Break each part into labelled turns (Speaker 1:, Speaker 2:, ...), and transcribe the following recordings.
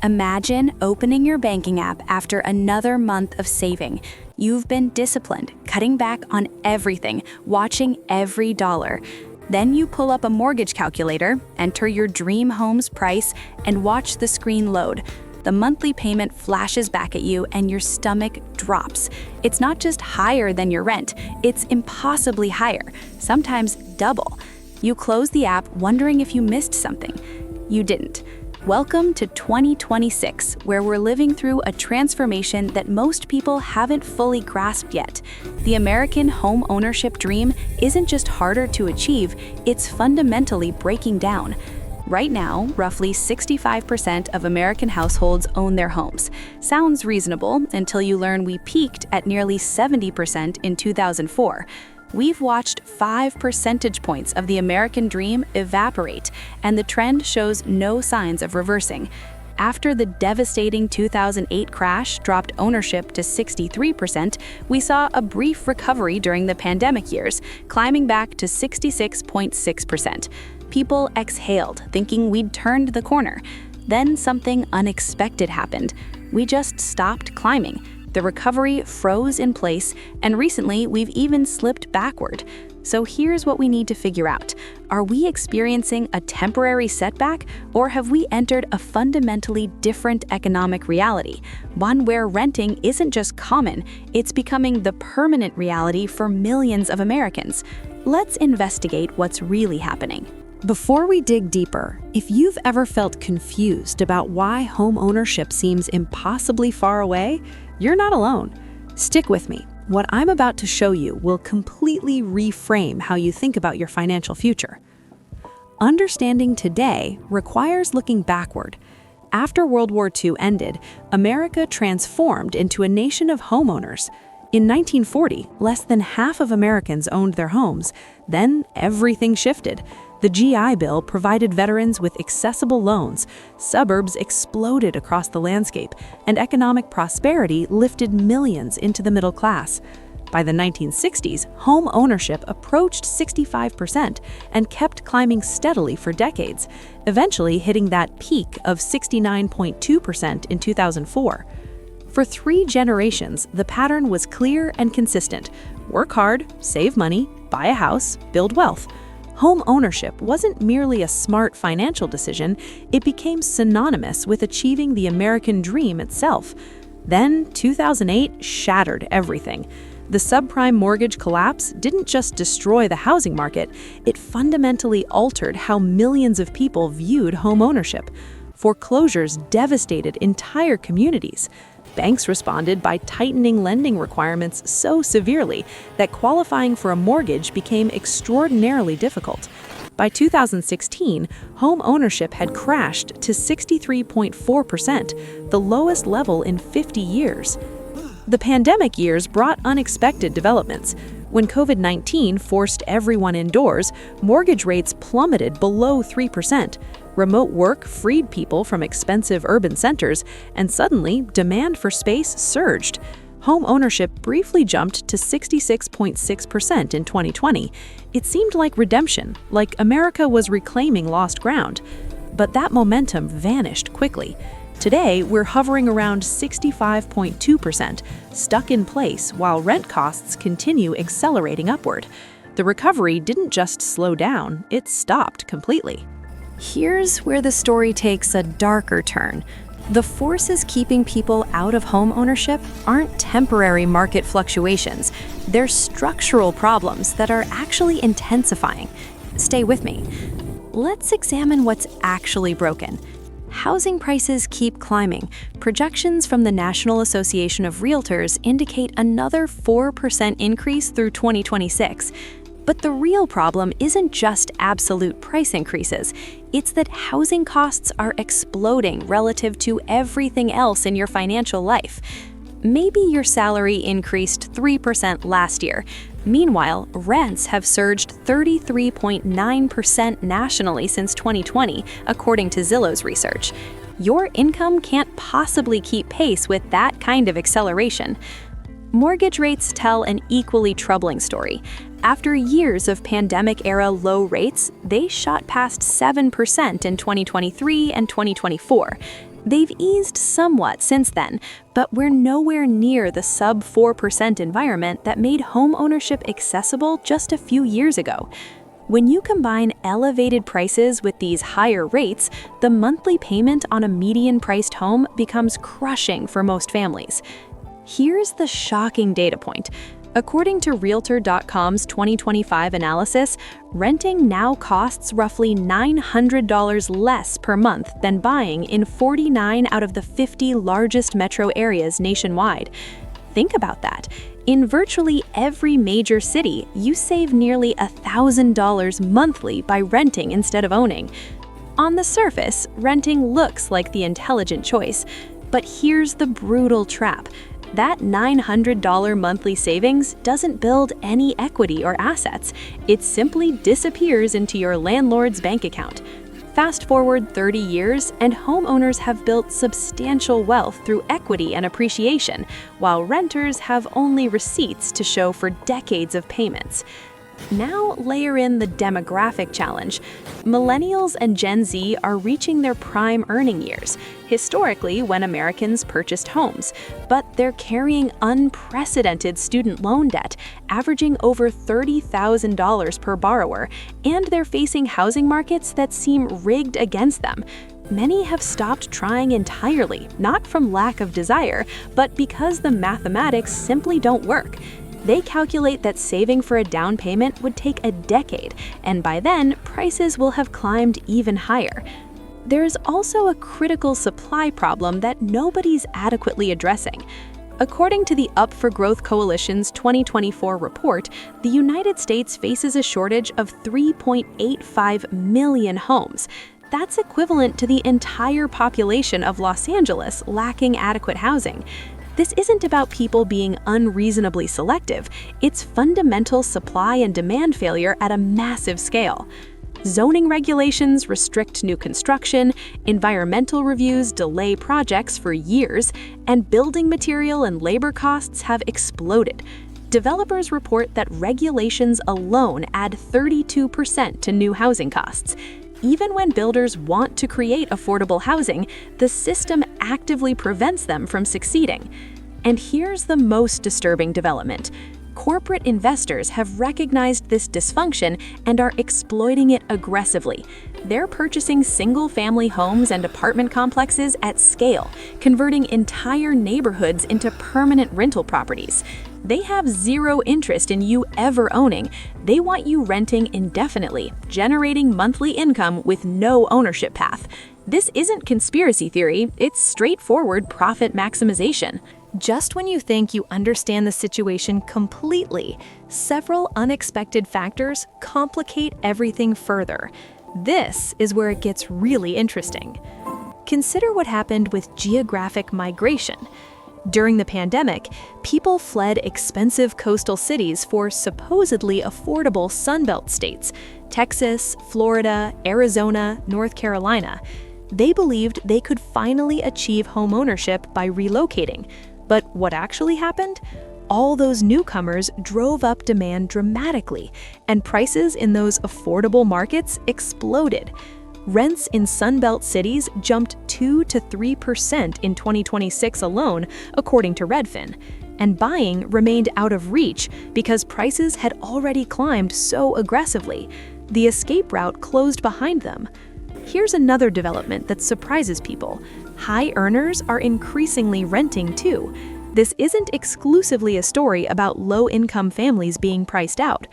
Speaker 1: Imagine opening your banking app after another month of saving. You've been disciplined, cutting back on everything, watching every dollar. Then you pull up a mortgage calculator, enter your dream home's price, and watch the screen load. The monthly payment flashes back at you and your stomach drops. It's not just higher than your rent, it's impossibly higher, sometimes double. You close the app wondering if you missed something. You didn't. Welcome to 2026, where we're living through a transformation that most people haven't fully grasped yet. The American home ownership dream isn't just harder to achieve, it's fundamentally breaking down. Right now, roughly 65% of American households own their homes. Sounds reasonable until you learn we peaked at nearly 70% in 2004. We've watched 5 percentage points of the American dream evaporate, and the trend shows no signs of reversing. After the devastating 2008 crash dropped ownership to 63%, we saw a brief recovery during the pandemic years, climbing back to 66.6%. People exhaled, thinking we'd turned the corner. Then something unexpected happened. We just stopped climbing. The recovery froze in place, and recently we've even slipped backward. So here's what we need to figure out. Are we experiencing a temporary setback, or have we entered a fundamentally different economic reality? One where renting isn't just common, it's becoming the permanent reality for millions of Americans. Let's investigate what's really happening.
Speaker 2: Before we dig deeper, if you've ever felt confused about why home ownership seems impossibly far away, you're not alone. Stick with me. What I'm about to show you will completely reframe how you think about your financial future. Understanding today requires looking backward. After World War II ended, America transformed into a nation of homeowners. In 1940, less than half of Americans owned their homes. Then everything shifted. The GI Bill provided veterans with accessible loans, suburbs exploded across the landscape, and economic prosperity lifted millions into the middle class. By the 1960s, home ownership approached 65% and kept climbing steadily for decades, eventually hitting that peak of 69.2% in 2004. For 3 generations, the pattern was clear and consistent. Work hard, save money, buy a house, build wealth. Home ownership wasn't merely a smart financial decision, it became synonymous with achieving the American dream itself. Then, 2008 shattered everything. The subprime mortgage collapse didn't just destroy the housing market, it fundamentally altered how millions of people viewed home ownership. Foreclosures devastated entire communities. Banks responded by tightening lending requirements so severely that qualifying for a mortgage became extraordinarily difficult. By 2016, home ownership had crashed to 63.4%, the lowest level in 50 years. The pandemic years brought unexpected developments. When COVID-19 forced everyone indoors, mortgage rates plummeted below 3%. Remote work freed people from expensive urban centers, and suddenly, demand for space surged. Home ownership briefly jumped to 66.6% in 2020. It seemed like redemption, like America was reclaiming lost ground. But that momentum vanished quickly. Today, we're hovering around 65.2%, stuck in place while rent costs continue accelerating upward. The recovery didn't just slow down, it stopped completely.
Speaker 1: Here's where the story takes a darker turn. The forces keeping people out of home ownership aren't temporary market fluctuations. They're structural problems that are actually intensifying. Stay with me. Let's examine what's actually broken. Housing prices keep climbing. Projections from the National Association of Realtors indicate another 4% increase through 2026. But the real problem isn't just absolute price increases. It's that housing costs are exploding relative to everything else in your financial life. Maybe your salary increased 3% last year. Meanwhile, rents have surged 33.9% nationally since 2020, according to Zillow's research. Your income can't possibly keep pace with that kind of acceleration. Mortgage rates tell an equally troubling story. After years of pandemic-era low rates, they shot past 7% in 2023 and 2024. They've eased somewhat since then, but we're nowhere near the sub 4% environment that made homeownership accessible just a few years ago. When you combine elevated prices with these higher rates, the monthly payment on a median-priced home becomes crushing for most families. Here's the shocking data point. According to Realtor.com's 2025 analysis, renting now costs roughly $900 less per month than buying in 49 out of the 50 largest metro areas nationwide. Think about that. In virtually every major city, you save nearly $1,000 monthly by renting instead of owning. On the surface, renting looks like the intelligent choice, but here's the brutal trap. That $900 monthly savings doesn't build any equity or assets. It simply disappears into your landlord's bank account. Fast forward 30 years, and homeowners have built substantial wealth through equity and appreciation, while renters have only receipts to show for decades of payments. Now layer in the demographic challenge. Millennials and Gen Z are reaching their prime earning years, historically when Americans purchased homes, but they're carrying unprecedented student loan debt, averaging over $30,000 per borrower, and they're facing housing markets that seem rigged against them. Many have stopped trying entirely, not from lack of desire, but because the mathematics simply don't work. They calculate that saving for a down payment would take a decade, and by then, prices will have climbed even higher. There is also a critical supply problem that nobody's adequately addressing. According to the Up for Growth Coalition's 2024 report, the United States faces a shortage of 3.85 million homes. That's equivalent to the entire population of Los Angeles lacking adequate housing. This isn't about people being unreasonably selective, it's fundamental supply and demand failure at a massive scale. Zoning regulations restrict new construction, environmental reviews delay projects for years, and building material and labor costs have exploded. Developers report that regulations alone add 32% to new housing costs. Even when builders want to create affordable housing, the system actively prevents them from succeeding. And here's the most disturbing development. Corporate investors have recognized this dysfunction and are exploiting it aggressively. They're purchasing single-family homes and apartment complexes at scale, converting entire neighborhoods into permanent rental properties. They have zero interest in you ever owning. They want you renting indefinitely, generating monthly income with no ownership path. This isn't conspiracy theory, it's straightforward profit maximization. Just when you think you understand the situation completely, several unexpected factors complicate everything further. This is where it gets really interesting. Consider what happened with geographic migration. During the pandemic, people fled expensive coastal cities for supposedly affordable Sunbelt states, Texas, Florida, Arizona, North Carolina. They believed they could finally achieve homeownership by relocating. But what actually happened? All those newcomers drove up demand dramatically, and prices in those affordable markets exploded. Rents in Sunbelt cities jumped 2 to 3% in 2026 alone, according to Redfin. And buying remained out of reach because prices had already climbed so aggressively. The escape route closed behind them. Here's another development that surprises people. High earners are increasingly renting too. This isn't exclusively a story about low-income families being priced out.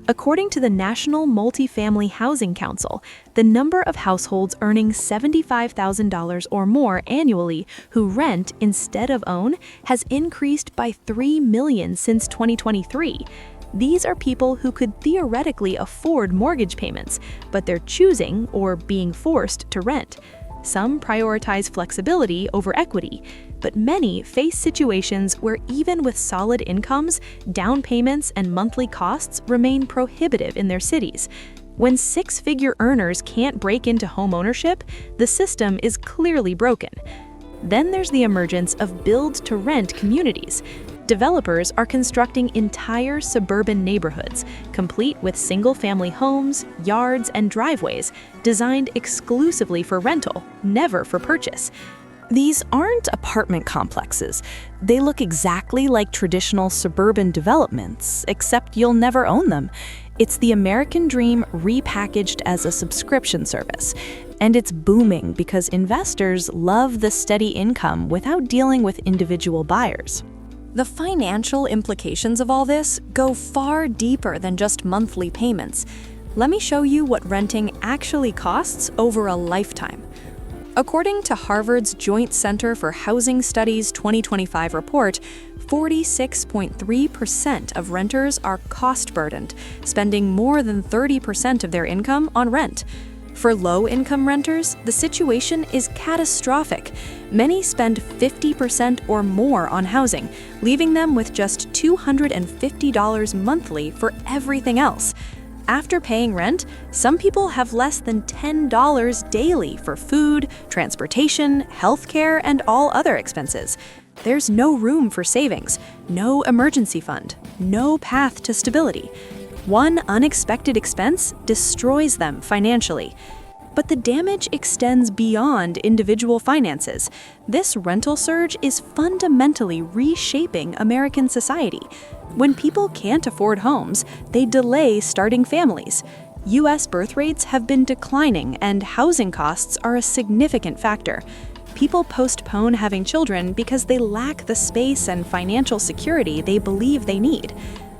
Speaker 1: According to the National Multifamily Housing Council, the number of households earning $75,000 or more annually who rent instead of own has increased by 3 million since 2023. These are people who could theoretically afford mortgage payments, but they're choosing or being forced to rent. Some prioritize flexibility over equity, but many face situations where even with solid incomes, down payments and monthly costs remain prohibitive in their cities. When six-figure earners can't break into homeownership, the system is clearly broken. Then there's the emergence of build-to-rent communities. Developers are constructing entire suburban neighborhoods, complete with single-family homes, yards, and driveways, designed exclusively for rental, never for purchase.
Speaker 3: These aren't apartment complexes. They look exactly like traditional suburban developments, except you'll never own them. It's the American dream repackaged as a subscription service. And it's booming because investors love the steady income without dealing with individual buyers.
Speaker 1: The financial implications of all this go far deeper than just monthly payments. Let me show you what renting actually costs over a lifetime. According to Harvard's Joint Center for Housing Studies 2025 report, 46.3% of renters are cost-burdened, spending more than 30% of their income on rent. For low-income renters, the situation is catastrophic. Many spend 50% or more on housing, leaving them with just $250 monthly for everything else. After paying rent, some people have less than $10 daily for food, transportation, healthcare, and all other expenses. There's no room for savings, no emergency fund, no path to stability. One unexpected expense destroys them financially. But the damage extends beyond individual finances. This rental surge is fundamentally reshaping American society. When people can't afford homes, they delay starting families. U.S. birth rates have been declining, and housing costs are a significant factor. People postpone having children because they lack the space and financial security they believe they need.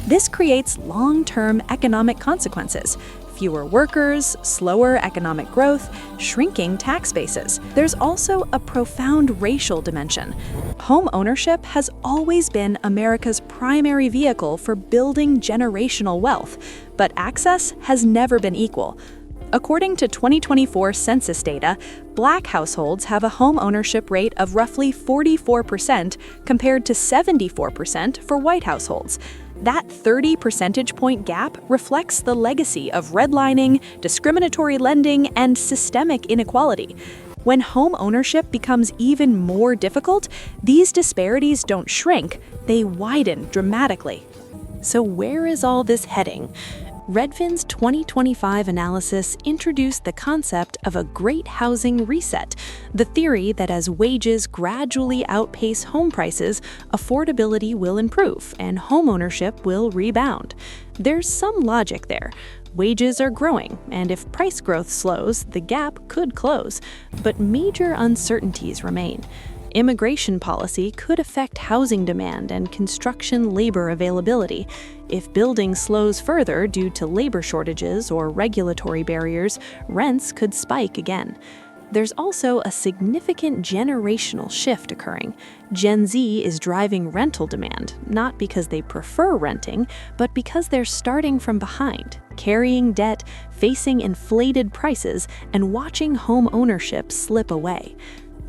Speaker 1: This creates long-term economic consequences: fewer workers, slower economic growth, shrinking tax bases. There's also a profound racial dimension. Home ownership has always been America's primary vehicle for building generational wealth, but access has never been equal. According to 2024 census data, Black households have a home ownership rate of roughly 44% compared to 74% for white households. That 30 percentage point gap reflects the legacy of redlining, discriminatory lending, and systemic inequality. When home ownership becomes even more difficult, these disparities don't shrink, they widen dramatically. So where is all this heading? Redfin's 2025 analysis introduced the concept of a great housing reset, the theory that as wages gradually outpace home prices, affordability will improve and homeownership will rebound. There's some logic there. Wages are growing, and if price growth slows, the gap could close. But major uncertainties remain. Immigration policy could affect housing demand and construction labor availability. If building slows further due to labor shortages or regulatory barriers, rents could spike again. There's also a significant generational shift occurring. Gen Z is driving rental demand, not because they prefer renting, but because they're starting from behind, carrying debt, facing inflated prices, and watching home ownership slip away.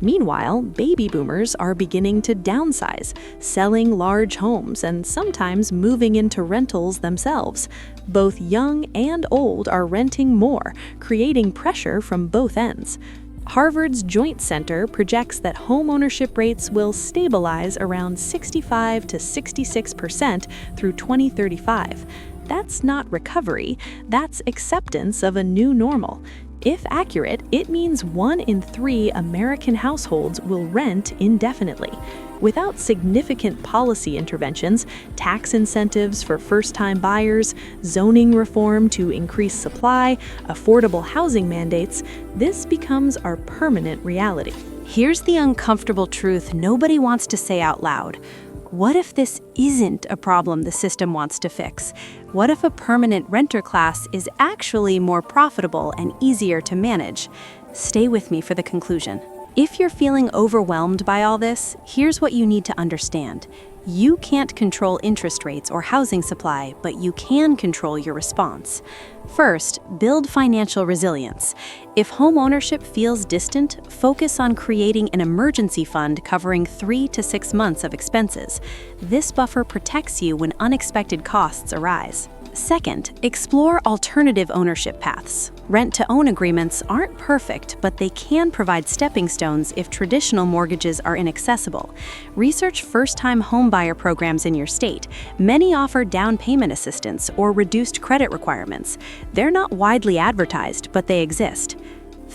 Speaker 1: Meanwhile, baby boomers are beginning to downsize, selling large homes and sometimes moving into rentals themselves. Both young and old are renting more, creating pressure from both ends. Harvard's Joint Center projects that home ownership rates will stabilize around 65 to 66% through 2035. That's not recovery, that's acceptance of a new normal. If accurate, it means 1 in 3 American households will rent indefinitely. Without significant policy interventions, tax incentives for first-time buyers, zoning reform to increase supply, affordable housing mandates, this becomes our permanent reality. Here's the uncomfortable truth nobody wants to say out loud. What if this isn't a problem the system wants to fix? What if a permanent renter class is actually more profitable and easier to manage? Stay with me for the conclusion. If you're feeling overwhelmed by all this, here's what you need to understand. You can't control interest rates or housing supply, but you can control your response. First, build financial resilience. If homeownership feels distant, focus on creating an emergency fund covering 3 to 6 months of expenses. This buffer protects you when unexpected costs arise. Second, explore alternative ownership paths. Rent-to-own agreements aren't perfect, but they can provide stepping stones if traditional mortgages are inaccessible. Research first-time homebuyer programs in your state. Many offer down payment assistance or reduced credit requirements. They're not widely advertised, but they exist.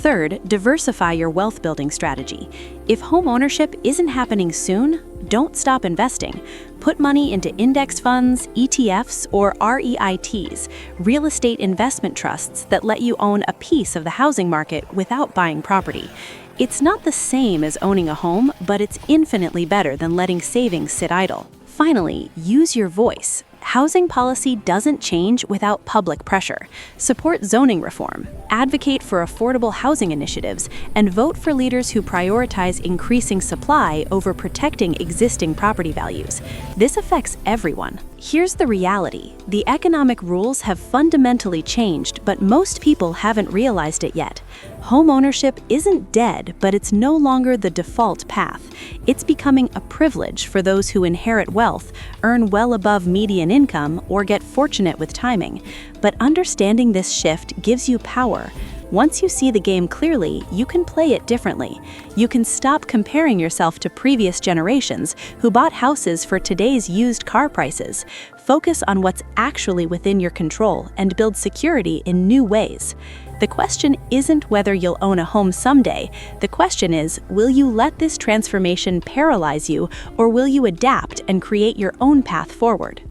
Speaker 1: Third, diversify your wealth building strategy. If home ownership isn't happening soon, don't stop investing. Put money into index funds, ETFs, or REITs, real estate investment trusts that let you own a piece of the housing market without buying property. It's not the same as owning a home, but it's infinitely better than letting savings sit idle. Finally, use your voice. Housing policy doesn't change without public pressure. Support zoning reform, advocate for affordable housing initiatives, and vote for leaders who prioritize increasing supply over protecting existing property values. This affects everyone. Here's the reality. The economic rules have fundamentally changed, but most people haven't realized it yet. Home ownership isn't dead, but it's no longer the default path. It's becoming a privilege for those who inherit wealth, earn well above median income, or get fortunate with timing. But understanding this shift gives you power. Once you see the game clearly, you can play it differently. You can stop comparing yourself to previous generations who bought houses for today's used car prices. Focus on what's actually within your control and build security in new ways. The question isn't whether you'll own a home someday. The question is, will you let this transformation paralyze you, or will you adapt and create your own path forward?